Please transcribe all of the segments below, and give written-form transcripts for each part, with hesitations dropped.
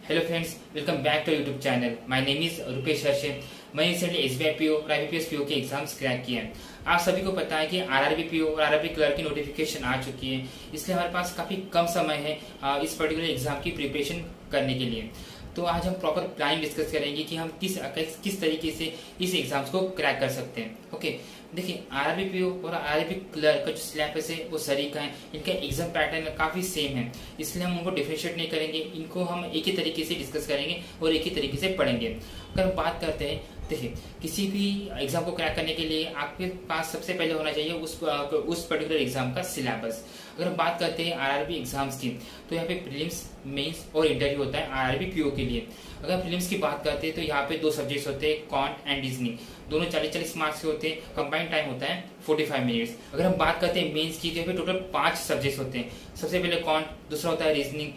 Hello friends, welcome back to YouTube channel. My name is Rupesh Harshe. मैं recently SBI PO और IBPS PO के exams crack किए हैं। आप सभी को पता है कि आरआरबी पीओ और आरआरबी क्लर्क की नोटिफिकेशन आ चुकी है, इसलिए हमारे पास काफी कम समय है इस पर्टिकुलर एग्जाम की प्रिपरेशन करने के लिए। तो आज हम प्रॉपर प्लानिंग डिस्कस करेंगे कि हम किस तरीके से इस एग्जाम्स को क्रैक कर सकते हैं। ओके, देखिए आरआरबी पीओ और आरआरबी क्लर्क का जो सिलेबस है वो सरीका है, इनका एग्जाम पैटर्न काफी सेम है, इसलिए हम उनको डिफरेंशिएट नहीं करेंगे। इनको हम एक ही तरीके से डिस्कस करेंगे और एक ही तरीके से पढ़ेंगे। अगर हम बात करते हैं, देखिए किसी भी एग्जाम को क्रैक करने के लिए आपके पास सबसे पहले होना चाहिए उस पर्टिकुलर एग्जाम का सिलेबस। अगर हम बात करते हैं आरआरबी एग्जाम्स की, तो यहाँ पे प्रीलिम्स, मेंस और इंटरव्यू होता है आरआरबी पीओ के लिए। अगर प्रीलिम्स की बात करते हैं तो यहाँ पे 2 सब्जेक्ट्स होते हैं, क्वांट एंड रीजनिंग। दोनों 40-40 मार्क्स के होते हैं, कंबाइंड टाइम होता है 45 मिनट्स। अगर हम बात करते हैं मेंस की, तो टोटल 5 सब्जेक्ट्स होते हैं। सबसे पहले क्वांट, दूसरा होता है reasoning,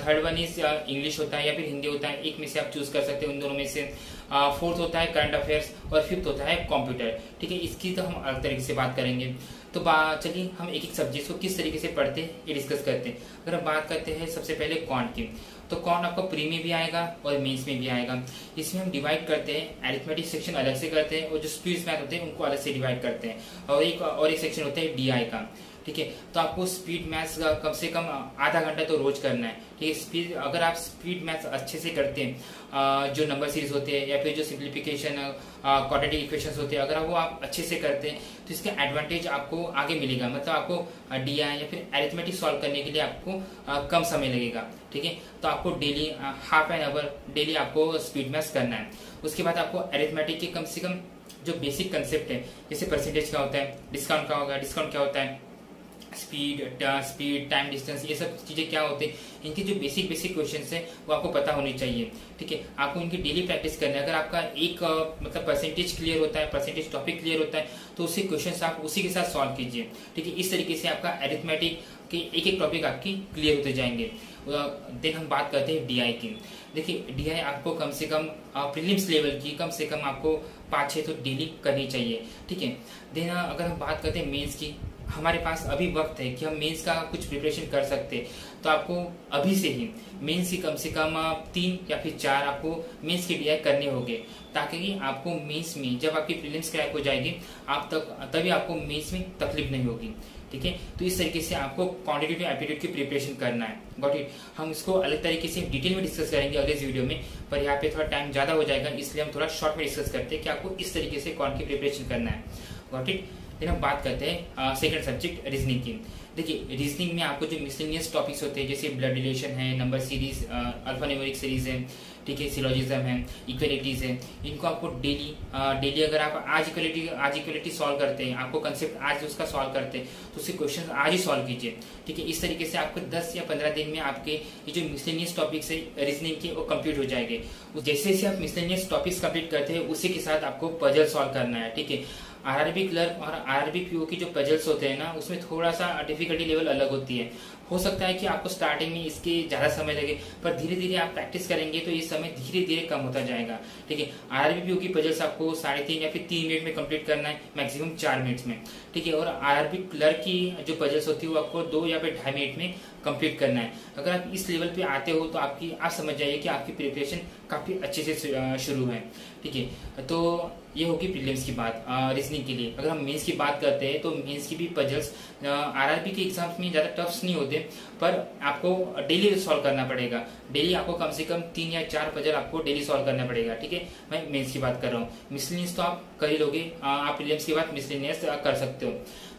third one is English होता है या फिर हिंदी होता है, एक में से आप चूज कर सकते हैं उन दोनों में से। फोर्थ होता है करंट अफेयर्स और फिफ्थ होता है कंप्यूटर। ठीक है, इसकी तो हम अलग तरीके से बात करेंगे। तो चलिए हम एक एक सब्जेक्ट को किस तरीके से पढ़ते हैं ये डिस्कस करते हैं। अगर हम बात करते हैं सबसे पहले क्वांट की, तो क्वांट आपको प्री में भी आएगा और मेंस में भी आएगा। इसमें हम डिवाइड करते हैं, अरिथमेटिक सेक्शन अलग से करते हैं और जो स्पीड मैथ होते हैं उनको अलग से डिवाइड करते हैं, और एक सेक्शन होता है डीआई का। ठीक है, तो आपको स्पीड मैथ्स कम से कम आधा घंटा तो रोज करना है। ठीक है, स्पीड अगर आप स्पीड मैथ्स अच्छे से करते हैं, जो नंबर सीरीज होते हैं या फिर जो सिंप्लीफिकेशन क्वाड्रेटिक इक्वेशंस होते हैं, अगर वो आप अच्छे से करते हैं तो इसका एडवांटेज आपको आगे मिलेगा। मतलब आपको डीआई या फिर अरिथमेटिक सॉल्व करने के लिए आपको कम समय लगेगा। ठीक है, तो आपको daily half an hour daily आपको स्पीड मैथ्स करना है। उसके बाद आपको अरिथमेटिक के कम से कम जो बेसिक कंसेप्ट है, जैसे परसेंटेज क्या होता है, डिस्काउंट क्या होगा, डिस्काउंट क्या होता है, स्पीड, टाइम, डिस्टेंस, ये सब चीजें क्या होते हैं, इनके जो बेसिक क्वेश्चंस है वो आपको पता होनी चाहिए। ठीक है, आपको इनकी डेली प्रैक्टिस करना है। अगर आपका एक मतलब परसेंटेज क्लियर होता है, परसेंटेज टॉपिक क्लियर होता है, तो उसी क्वेश्चंस आप उसी के साथ सॉल्व कीजिए। ठीक है, इस तरीके से आपका अरिथमेटिक के एक एक टॉपिक आपकी क्लियर होते जाएंगे। देन हम बात करते हैं डीआई की। देखिए डीआई आपको कम से कम प्रीलिम्स लेवल की कम से कम आपको 5-6 तो डेली करनी चाहिए। ठीक है, देन अगर हम बात करते हैं मेंस की, हमारे पास अभी वक्त है कि हम मेंस का कुछ प्रिपरेशन कर सकते हैं, तो आपको अभी से ही मेंस की कम से कम 3 या फिर 4 आपको मेंस के डीआई करने होंगे, ताकि आपको मेंस में जब आपकी प्रीलिम्स क्रैक हो जाएगी तभी आपको मेंस में तकलीफ नहीं होगी। ठीक है, तो इस तरीके से आपको क्वांटिटेटिव एप्टीट्यूड की प्रिपरेशन करना है। Got it. हम इसको अलग तरीके से डिटेल में डिस्कस करेंगे अगले वीडियो में, पर यहाँ पे थोड़ा टाइम ज्यादा हो जाएगा, इसलिए हम थोड़ा शॉर्ट में डिस्कस करते हैं कि आपको इस तरीके से क्वांट की प्रिपरेशन करना है। Got it. फिर हम बात करते हैं सेकंड सब्जेक्ट रीजनिंग की। देखिए रीजनिंग में आपको जो मिसलेनियस टॉपिक्स होते हैं, जैसे ब्लड रिलेशन है, नंबर सीरीज, अल्फान्यूमेरिक सीरीज है, ठीक है, सिलोजिज्म है, इक्वलिटीज है, इनको आपको डेली अगर आप आज इक्वलिटी सॉल्व करते हैं, आपको कंसेप्ट आज उसका सॉल्व करते हैं, तो उसके क्वेश्चन आज ही सॉल्व कीजिए। ठीक है, इस तरीके से आपको 10 या 15 दिन में आपके ये जो मिसलेनियस टॉपिक्स है रीजनिंग के वो कंप्लीट हो जाएंगे। जैसे जैसे आप मिसलेनियस टॉपिक्स कंप्लीट करते हैं, उसी के साथ आपको पजल सॉल्व करना है। ठीक है, आरआरबी क्लर्क और आरआरबी पीओ की जो पजल्स होते हैं ना, उसमें थोड़ा सा डिफिकल्टी लेवल अलग होती है। हो सकता है कि आपको स्टार्टिंग में इसके ज्यादा समय लगे, पर धीरे धीरे आप प्रैक्टिस करेंगे तो ये समय धीरे धीरे कम होता जाएगा। ठीक है, आरआरबी पीओ की पजल्स आपको 3.5 या फिर 3 मिनट में कंप्लीट करना है, मैक्सिमम 4 मिनट्स में। ठीक है, और आरआरबी क्लर्क की जो पजल्स होती है वो आपको 2 या फिर 2.5 मिनट में कंप्लीट करना है। अगर आप इस लेवल पे आते हो तो आप समझ जाइए कि आपकी प्रिपरेशन काफी अच्छे से शुरू है। ठीक है, तो ये होगी प्रीलिम्स की बात रीजनिंग के लिए। अगर हम मेंस की बात करते हैं तो मेंस की भी पजल्स आरआरबी के एग्जाम्स में ज्यादा टफ्स नहीं होते, पर आपको डेली सॉल्व करना पड़ेगा। डेली आपको कम से कम 3 या 4 पजल आपको डेली सॉल्व करना पड़ेगा। ठीक है, मैं मेंस की बात कर रहा हूँ। मिसलेनियस तो आप कर ही लोगे, आप प्रीलिम्स के बाद मिसलेनियस कर सकते हो।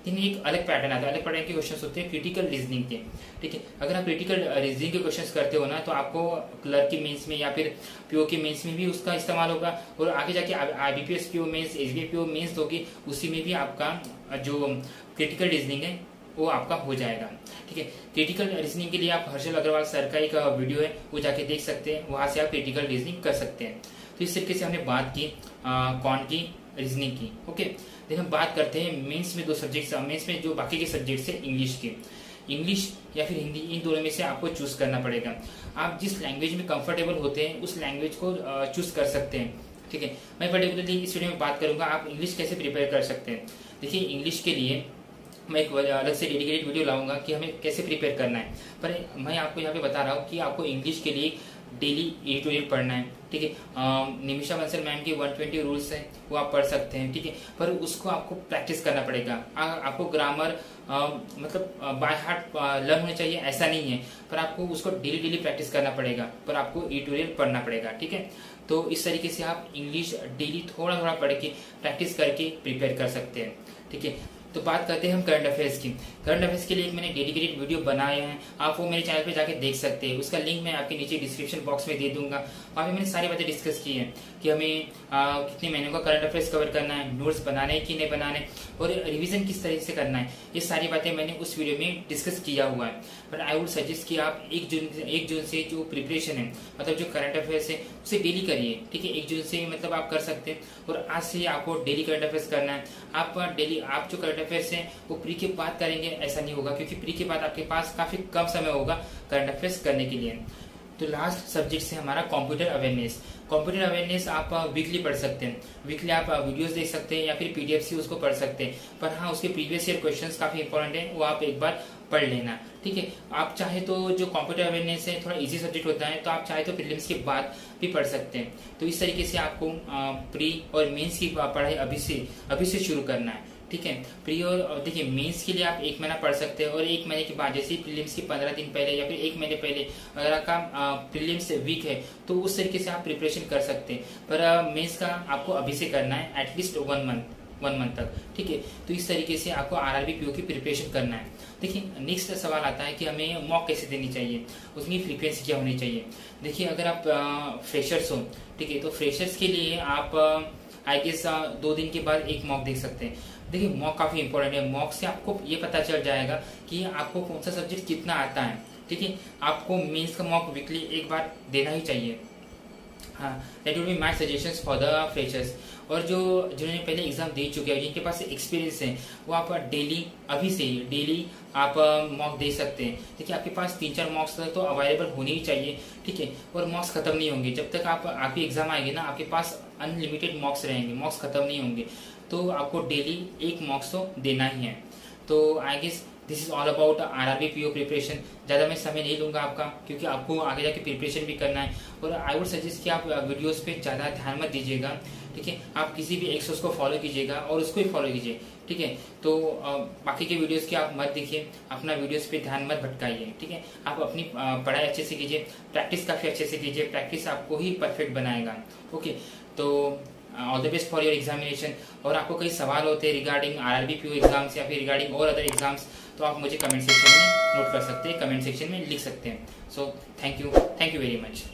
लेकिन एक अलग पैटर्न आता है, अलग पैटर्न के क्वेश्चंस होते हैं क्रिटिकल रीजनिंग के। ठीक है, अगर आप क्रिटिकल रीजनिंग के क्वेश्चंस करते हो ना, तो आपको क्लर्क की मेंस में या फिर पीओ की मेंस में भी उसका इस्तेमाल होगा, और आगे जाके IBPS PO mains, SBI PO mains होगी, उसी में भी आपका जो क्रिटिकल रीजनिंग है वो आपका हो जाएगा। ठीक है, क्रिटिकल रीजनिंग के लिए आप हर्षल अग्रवाल सर का एक वीडियो है, वो जाके देख सकते हैं, वहां से आप क्रिटिकल रीजनिंग कर सकते हैं। तो इस तरीके से हमने बात की क्वांट की, रीजनिंग की। ओके, देखिए हम बात करते हैं मेंस में 2 सब्जेक्ट, मेंस में जो बाकी के सब्जेक्ट है इंग्लिश या फिर हिंदी, इन दोनों में से आपको चूज करना पड़ेगा। आप जिस लैंग्वेज में कंफर्टेबल होते हैं उस लैंग्वेज को चूज कर सकते हैं। ठीक है, मैं पर्टिकुलरली इस वीडियो में बात करूंगा आप इंग्लिश कैसे प्रिपेयर कर सकते हैं। देखिए इंग्लिश के लिए मैं एक अलग से डेडिकेटेड वीडियो लाऊंगा कि हमें कैसे प्रिपेयर करना है, पर मैं आपको यहाँ पे बता रहा हूँ कि आपको इंग्लिश के लिए डेली एडिटोरियल पढ़ना है, ठीक है। निमिषा बंसल मैम के 120 रूल्स हैं, वो आप पढ़ सकते हैं, ठीक है। पर उसको आपको प्रैक्टिस करना पड़ेगा। आपको ग्रामर मतलब बाय हार्ट लर्न होना चाहिए ऐसा नहीं है, पर आपको उसको डेली डेली प्रैक्टिस करना पड़ेगा, पर आपको एडिटोरियल पढ़ना पड़ेगा, ठीक है। तो इस तरीके से आप इंग्लिश डेली थोड़ा थोड़ा पढ़ के प्रैक्टिस करके प्रिपेयर कर सकते हैं, ठीक है। तो बात करते हैं हम करंट अफेयर्स की। करंट अफेयर्स के लिए एक मैंने डेडिकेटेड वीडियो बनाए हैं, आप वो मेरे चैनल पे जाके देख सकते हैं। उसका लिंक मैं आपके नीचे डिस्क्रिप्शन बॉक्स में दे दूंगा। वहाँ पे मैंने सारी बातें डिस्कस की हैं कि हमें कितने महीनों का करंट अफेयर्स कवर करना है, नोट्स बनाने हैं कि नहीं बनाने, और रिविजन किस तरह से करना है। ये सारी बातें मैंने उस वीडियो में डिस्कस किया हुआ है। बट आई वुड सजेस्ट कि आप 1 जून से जो प्रिपरेशन है, मतलब जो करंट अफेयर्स है उसे डेली करिए, ठीक है। 1 जून से मतलब आप कर सकते हैं, और आज से आपको डेली करंट अफेयर्स करना है। आप जो करंट अफेयर्स है वो प्री के बाद करेंगे ऐसा नहीं होगा, क्योंकि प्री के बाद आपके पास काफी कम समय होगा करंट अफेयर्स करने के लिए। तो लास्ट सब्जेक्ट से हमारा कंप्यूटर अवेयरनेस। कंप्यूटर अवेयरनेस आप वीकली पढ़ सकते हैं, वीकली आप वीडियोस देख सकते हैं या फिर पीडीएफ से उसको पढ़ सकते हैं। पर हाँ, उसके प्रीवियस ईयर क्वेश्चंस काफी इंपॉर्टेंट है, वो आप एक बार पढ़ लेना, ठीक है। आप चाहे तो जो कंप्यूटर अवेयरनेस है थोड़ा इजी सब्जेक्ट होता है, तो आप चाहे तो प्रीलिम्स के बाद भी पढ़ सकते हैं। तो इस तरीके से आपको प्री और मेंस की पढ़ाई अभी से शुरू करना है, ठीक है। प्री और देखिए मेंस के लिए आप 1 महीना पढ़ सकते हैं, और 1 महीने के बाद जैसे प्रीलिम्स के 15 दिन पहले या फिर 1 महीने पहले अगर आपका प्रीलिम्स वीक है तो उस तरीके से आप प्रिपरेशन कर सकते हैं। पर मेंस का आपको अभी से करना है, एटलीस्ट 1 मंथ तक, ठीक है। तो इस तरीके से आपको आरआरबी पीओ की प्रिपरेशन करना है। देखिए नेक्स्ट सवाल आता है कि हमें मॉक कैसे देनी चाहिए, उसकी फ्रीक्वेंसी क्या होनी चाहिए। देखिए अगर आप फ्रेशर्स हो, ठीक है, तो फ्रेशर्स के लिए आप आई गेस 2 दिन के बाद एक मॉक देख सकते हैं। देखिए मॉक काफी इंपॉर्टेंट है, मॉक से आपको ये पता चल जाएगा कि आपको कौन सा सब्जेक्ट कितना आता है, ठीक है। आपको मेंस का मॉक वीकली एक बार देना ही चाहिए। हाँ, that would be my suggestions for the freshers. और जिन्होंने पहले एग्जाम दे चुके हैं, जिनके पास एक्सपीरियंस है, वो आप अभी से ही डेली आप मॉक दे सकते हैं। देखिए आपके पास 3-4 मॉक्स तो अवेलेबल होने ही चाहिए, ठीक है। और मॉक्स खत्म नहीं होंगे जब तक आपकी एग्जाम आएगी ना, आपके पास अनलिमिटेड मॉक्स रहेंगे, मॉक्स खत्म नहीं होंगे। तो आपको डेली एक मॉक्स तो देना ही है। तो I guess this is all about RRB PO preparation. ज़्यादा मैं समय नहीं लूंगा आपका, क्योंकि आपको आगे जाके प्रिपरेशन भी करना है। और आई वुड सजेस्ट कि आप वीडियोस पे ज़्यादा ध्यान मत दीजिएगा, ठीक है। आप किसी भी एक सोर्स को फॉलो कीजिएगा और उसको ही फॉलो कीजिए, ठीक है। तो बाकी के वीडियोस की आप मत देखिए, अपना वीडियोस पे ध्यान मत भटकाइए, ठीक है। आप अपनी पढ़ाई अच्छे से कीजिए, प्रैक्टिस काफ़ी अच्छे से कीजिए, प्रैक्टिस आपको ही परफेक्ट बनाएगा, ओके। तो all the best for your examination. और आपको कई सवाल होते हैं रिगार्डिंग आरआरबी पीओ एग्जाम्स या फिर रिगार्डिंग और अदर एग्जाम्स, तो आप मुझे कमेंट सेक्शन में नोट कर सकते हैं, कमेंट सेक्शन में लिख सकते हैं। So thank you very much.